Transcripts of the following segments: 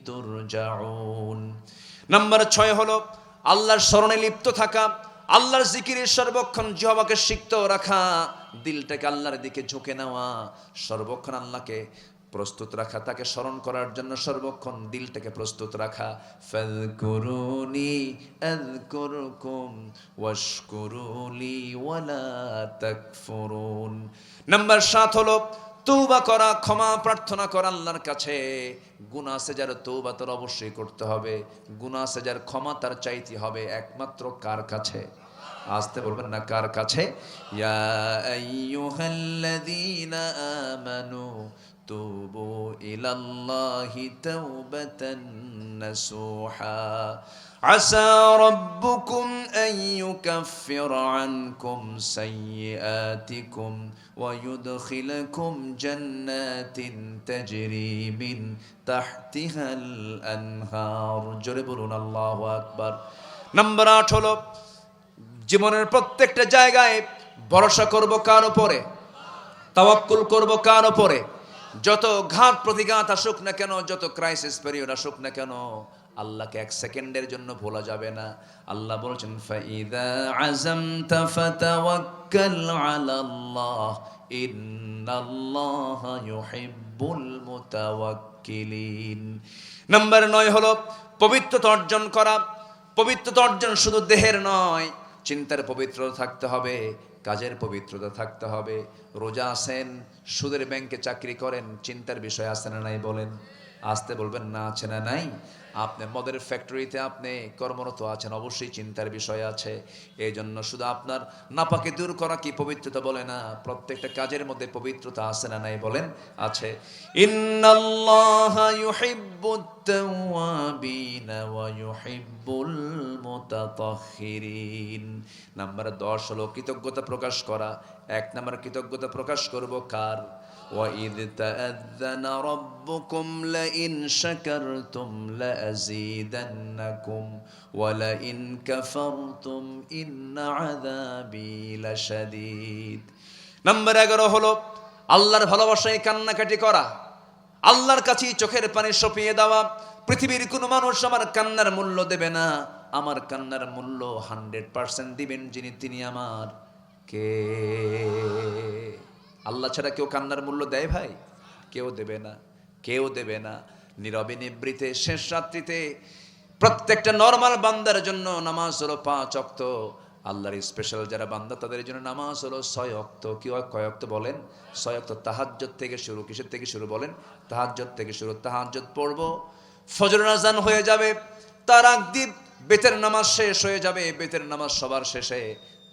তুরজাউন। Number 6 হলো আল্লাহর স্মরণে লিপ্ত থাকা, আল্লাহর জিকিরে সর্বক্ষণ জিহ্বাকে সিক্ত রাখা, দিলটাকে আল্লাহর দিকে ঝুঁকে নেওয়া, সর্বক্ষণ আল্লাহকে প্রস্তুত রাখা, তাকে স্মরণ করার জন্য সর্বক্ষণ দিলটাকে প্রস্তুত রাখা। ফাযকুরুনি আযকুরকুম ওয়াশকুরুলি ওয়ালা তাকফুরুন। নাম্বার 7 হলো তওবা করা, ক্ষমা প্রার্থনা করা আল্লাহর কাছে। গুনাহ আছে যার তওবা তার অবশ্যই করতে হবে, গুনাহ আছে যার ক্ষমা তার চাইতে হবে একমাত্র কার কাছে? আসতে বলবেন না, কার কাছে? ইয়া আইয়ুহাল্লাযীনা আমানু তুবু ইলাল্লাহি তাওবাতান নাসুহা আসা রাব্বুকুম আন ইউকাফফিরা আনকুম সাইয়্যাতিকুম ওয়া ইউদখিলাকুম জান্নাতিন তাজরি মিন তাহতিহাল আনহার। জোরে বলুন আল্লাহু আকবার। নাম্বার 8 হলো জীবনের প্রত্যেকটা জায়গায় ভরসা করব কার উপরে? তাওয়াক্কুল করব কার উপরে? যত ঘাত প্রতিঘাত আসুক না কেন, যত ক্রাইসিস পিরিয়ড আসুক না কেন, আল্লাহকে এক সেকেন্ডের জন্য ভোলা যাবে না। আল্লাহ বলেছেন ফাইদা আযামতা ফাতাওয়াক্কাল আলাল্লাহ ইন্নাল্লাহা ইউহিব্বুল মুতাওয়াক্কিলিন। নাম্বার 9 হলো পবিত্রতা অর্জন করা। পবিত্রতা অর্জন শুধু দেহের নয়, চিন্তার পবিত্রতা থাকতে হবে, কাজের পবিত্রতা থাকতে হবে। রোজা আছেন, সুদের ব্যাংকে চাকরি করেন, চিন্তার বিষয় আছে না নাই বলেন? আসতে বলবেন না, আছে না নাই? আপনি মদের ফ্যাক্টরিতে আপনি কর্মরত আছেন, অবশ্যই চিন্তার বিষয় আছে। এই জন্য শুধু আপনার নাপাকে দূর করা কি পবিত্রতা বলে না? প্রত্যেকটা কাজের মধ্যে পবিত্রতা আছে না নাই বলেন? আছে। ইন্নাল্লাহা ইউহিব্বুত তাওয়াবিনা ওয়া ইউহিব্বুল মুতাতাহহিরিন। নাম্বার 10 হলো কৃতজ্ঞতা প্রকাশ করা। 1 নাম্বার কৃতজ্ঞতা প্রকাশ করব কার? وَإِذْ تَأَذَّنَ رَبُّكُمْ لَئِنْ شَكَرْتُمْ لَأَزِيدَنَّكُمْ وَلَئِنْ كَفَرْتُمْ إِنَّ عَذَابِي لَشَدِيدٌ। নাম্বার 11 হলো আল্লাহর ভালোবাসায় কান্নাকাটি করা, আল্লাহর কাছেই চোখের পানি সপিয়ে দেওয়া। পৃথিবীর কোনো মানুষ আমার কান্নার মূল্য দেবে না, আমার কান্নার মূল্য 100% দিবেন যিনি, তিনি আমার কে? আল্লাহ ছাড়া কেউ কান্নার মূল্য দেয় ভাই? কেউ দেবে না, কেউ দেবে না। নীরবে নিভৃতে শেষ রাত্রিতে প্রত্যেকটা নরমাল বান্দার জন্য নামাজ হলো 5 ওয়াক্ত। আল্লাহর স্পেশাল যারা বান্দা তাদের জন্য নামাজ হলো 6 ওয়াক্ত। কি হয়, কয় ওয়াক্ত বলেন? 6 ওয়াক্ত। তাহাজ্জুদ থেকে শুরু। কিসের থেকে শুরু বলেন? তাহাজ্জুদ থেকে শুরু। তাহাজ্জুদ পড়বো, ফজরের আযান হয়ে যাবে, তার আগে বেতের নামাজ শেষ হয়ে যাবে। বেতের নামাজ সবার শেষে,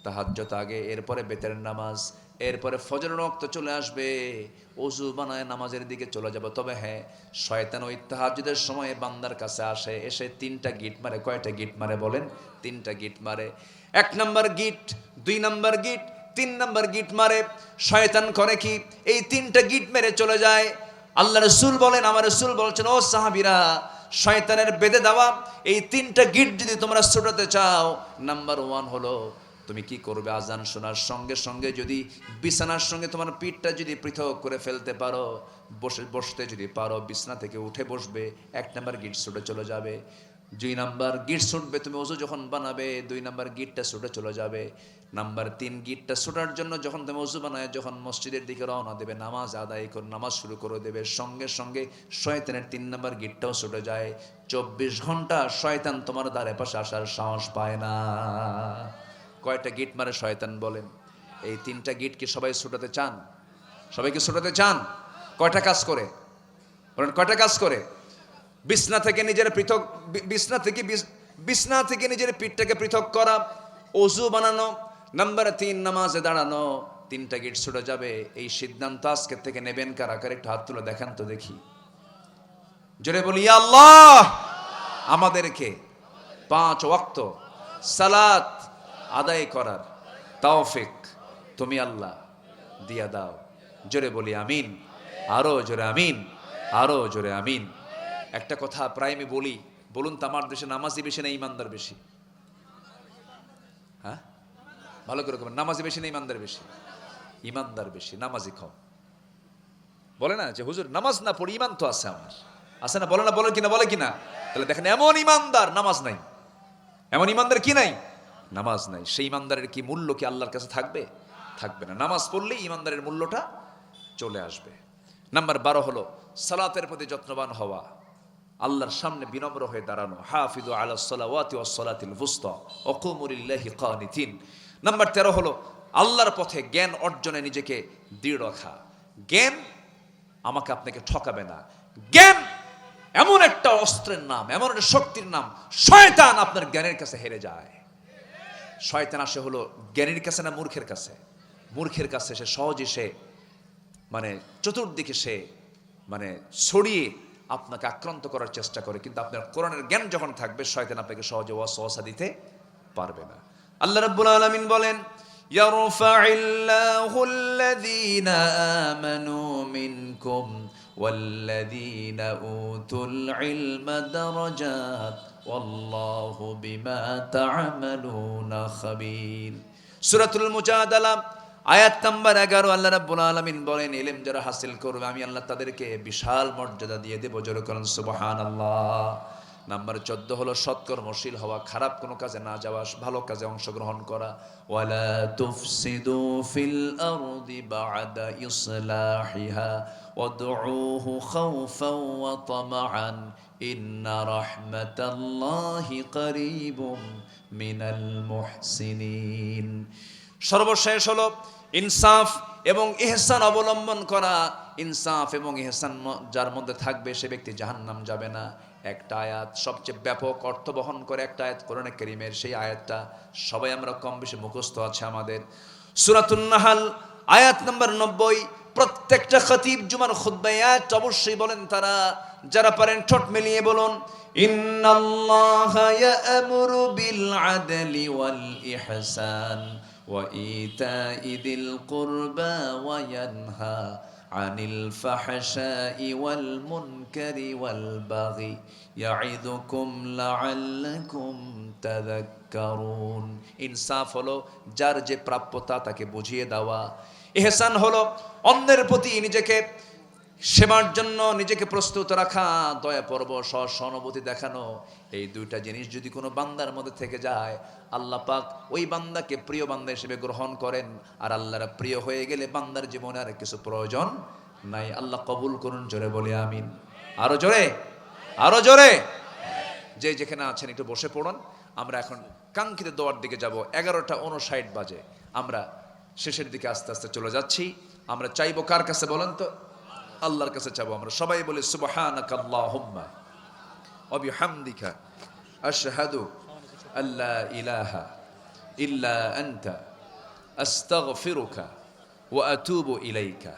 তাহাজ্জুদ আগে, এরপরে বেতের নামাজ, এরপরে ফজরের ওয়াক্ত চলে আসবে। ওযু বানায় নামাজের দিকে চলে যাব। তবে হ্যাঁ, শয়তান ওই তাহাজ্জুদের সময় বান্দার কাছে আসে, এসে 3টা গিট মারে। কয়টা গিট মারে বলেন? 3টা গিট মারে। 1 নাম্বার গিট, 2 নাম্বার গিট, 3 নাম্বার গিট মারে। শয়তান করে কি? এই 3টা গিট মেরে চলে যায়। আল্লাহ রাসূল বলেন, আমার রাসূল বলছেন, ও সাহাবীরা, শয়তানের বেঁধে দেওয়া এই 3টা গিট যদি তোমরা ছুটাতে চাও, নাম্বার 1 হলো তুমি কি করবে? আজান শোনার সঙ্গে সঙ্গে যদি বিছানার সঙ্গে তোমার পিঠটা যদি পৃথক করে ফেলতে পারো, বসতে যদি পারো, বিছানা থেকে উঠে বসবে, 1 নাম্বার গিট ছুটে চলে যাবে। 2 নাম্বার গিট ছুটবে তুমি ওযু যখন বানাবে, 2 নাম্বার গিটটা ছুটে চলে যাবে। নাম্বার 3 গিটটা ছুটার জন্য যখন তুমি ওযু বানায় যখন মসজিদের দিকে রওনা দেবে, নামাজ আদায় করে নামাজ শুরু করে দেবে, সঙ্গে সঙ্গে শয়তানের 3 নাম্বার গিটটাও ছুটে যায়। 24 ঘন্টা শয়তান তোমার দ্বারে পাশে আসার সাহস পায় না। কয়টা গিট মারে শয়তান বলেন? এই 3টা গিট কি সবাই ছুটাতে চান? সবাই কি ছুটাতে চান? কয়টা কাজ করে বলেন? কয়টা কাজ করে? বিছনা থেকে নিজের পৃথক, বিছনা থেকে নিজের পিঠটাকে পৃথক করা, ওযু বানানো, নাম্বার 3 নামাজে দাঁড়ানো, 3টা গিট ছুটে যাবে। এই সিদ্ধান্ত আজকে থেকে নেবেন কারা কারা? একটু হাত তুলে দেখান তো দেখি। জোরে বলি ইয়া আল্লাহ। আমাদেরকে 5 ওয়াক্ত সালাত আদায় করার তৌফিক তুমি আল্লাহ দিয়া দাও। জোরে বলি আমিন। আরো জোরে আমিন, আরো জোরে আমিন। একটা কথা প্রায় আমি বলি, বলুন তো, আমার দেশে নামাজি বেশি না ইমানদার বেশি? হ্যাঁ, ভালো করে বলুন, নামাজি বেশি না ইমানদার বেশি? ইমানদার বেশি, নামাজি কম। বলে না যে হুজুর নামাজ না পড়ি ইমান তো আছে আমার। আছে না? বলে কিনা? তাহলে দেখেন, এমন ইমানদার নামাজ নাই, এমন ইমানদার কি নাই? নামাজ নাই। সেই ইমানদারের কি মূল্য কি আল্লাহর কাছে থাকবে? থাকবে না। নামাজ পড়লেই ইমানদারের মূল্যটা চলে আসবে। নাম্বার 12 হলো সালাতের প্রতি যত্নবান হওয়া, আল্লাহর সামনে বিনম্র হয়ে দাঁড়ানো। হাফিজু আলাস সালাওয়াতি ওয়াস সালাতিল wusta ওয়া কুমু লিল্লাহি কানিতিন। নাম্বার 13 হলো আল্লাহর পথে জ্ঞান অর্জনে নিজেকে দৃঢ় রাখা। জ্ঞান আমাকে আপনাকে ঠকাবে না। জ্ঞান এমন একটা অস্ত্রের নাম, এমন একটা শক্তির নাম, শয়তান আপনার জ্ঞানের কাছে হেরে যায়। শয়তান আসে হলো জ্ঞানীর কাছে না মূর্খের কাছে? মূর্খের কাছে সে সহজে সে মানে চতুর্দিকে সে মানে ছড়িয়ে আপনাকে আক্রান্ত করার চেষ্টা করে, কিন্তু আপনার কোরআনের জ্ঞান যখন থাকবে শয়তান আপনাকে সহজে ওয়াসওয়াসা দিতে পারবে না। আল্লাহ রাব্বুল আলামিন বলেন, ইয়ারফাইল্লাহু আল্লাযীনা আমানু মিনকুম ওয়াল্লাযীনা উতুল ইলমা দারাজাত ওয়াল্লাহু বিমা তা'মালুনা খাবীর। সূরাতুল মুজাদালা আয়াত নাম্বার 11। আল্লাহ রাব্বুল আলামিন বলেন, ইলম যারা হাসিল করবে আমি আল্লাহ তাদেরকে বিশাল মর্যাদা দিয়ে দেব। জোরে করেন সুবহানাল্লাহ। নাম্বার 14 হলো সৎকর্মশীল হওয়া, খারাপ কোনো কাজে না যাওয়া, ভালো কাজে অংশগ্রহণ করা। ওয়ালা তুফসিদু ফিল আরদি বা'দা ইসলাহিহা ওয়াদউহু খাওফান ওয়া তামাআন ইন্না রাহমাতাল্লাহি কারীবুম মিনাল মুহসিনিন। সর্বশেষ হলো ইনসাফ এবং ইহসান অবলম্বন করা। ইনসাফ এবং ইহসান যার মধ্যে থাকবে সে ব্যক্তি জাহান্নাম যাবে না। একটা আয়াত সবচেয়ে ব্যাপক অর্থ বহন করে, একটা আয়াত কোরআনে কারীমের, সেই আয়াতটা সবাই আমরা কম বেশি মুখস্থ আছে আমাদের। সূরাতুন নাহাল আয়াত নাম্বার 90। প্রত্যেকটা খতিব জুমার খুতবায় আয়াত অবশ্যই বলেন তারা, যারা পারেন ঠোঁট মিলিয়ে বলুন, ইন্নাল্লাহা ইয়া'মুরু বিল আদলি ওয়াল ইহসান ওয়া ইতাই যিল কুরবা ওয়া ইয়ানহা আনিল ফাহশাই ওয়াল মুনকারি ওয়াল বাগি ইয়াইদুকুম লাআল্লাকুম তাযাক্কারুন। ইনসাফ হলো যার যে প্রাপ্যতা তাকে বুঝিয়ে দেওয়া। ইহসান হলো অন্যের প্রতি নিজেকে সেবার জন্য নিজেকে প্রস্তুত রাখা, দয়া পরব, সহানুভূতি দেখানো। এই দুইটা জিনিস যদি কোনো বান্দার মধ্যে থেকে যায়, আল্লাহ পাক ওই বান্দাকে প্রিয় বান্দা হিসেবে গ্রহণ করেন। আর আল্লাহর প্রিয় হয়ে গেলে বান্দার জীবনে আর কিছু প্রয়োজন নাই। আল্লাহ কবুল করুন, জোরে বলি আমিন। আরো জোরে, আরো জোরে। যে যেখানে আছেন একটু বসে পড়ুন। আমরা এখন কাঙ্ক্ষিত দোয়ার দিকে যাব। 11:59 বাজে। আমরা শেষের দিকে আস্তে আস্তে চলে যাচ্ছি। আমরা চাইবো কার কাছে বলেন তো? আল্লাহর কাছে চাবো। আমরা সবাই বলি সুবহানাকাল্লাহুম্মা ওয়া বিহামদিকা আশহাদু আল্লা ইলাহা ইল্লা আনতা আস্তাগফিরুকা ওয়া আতুবু ইলাইকা।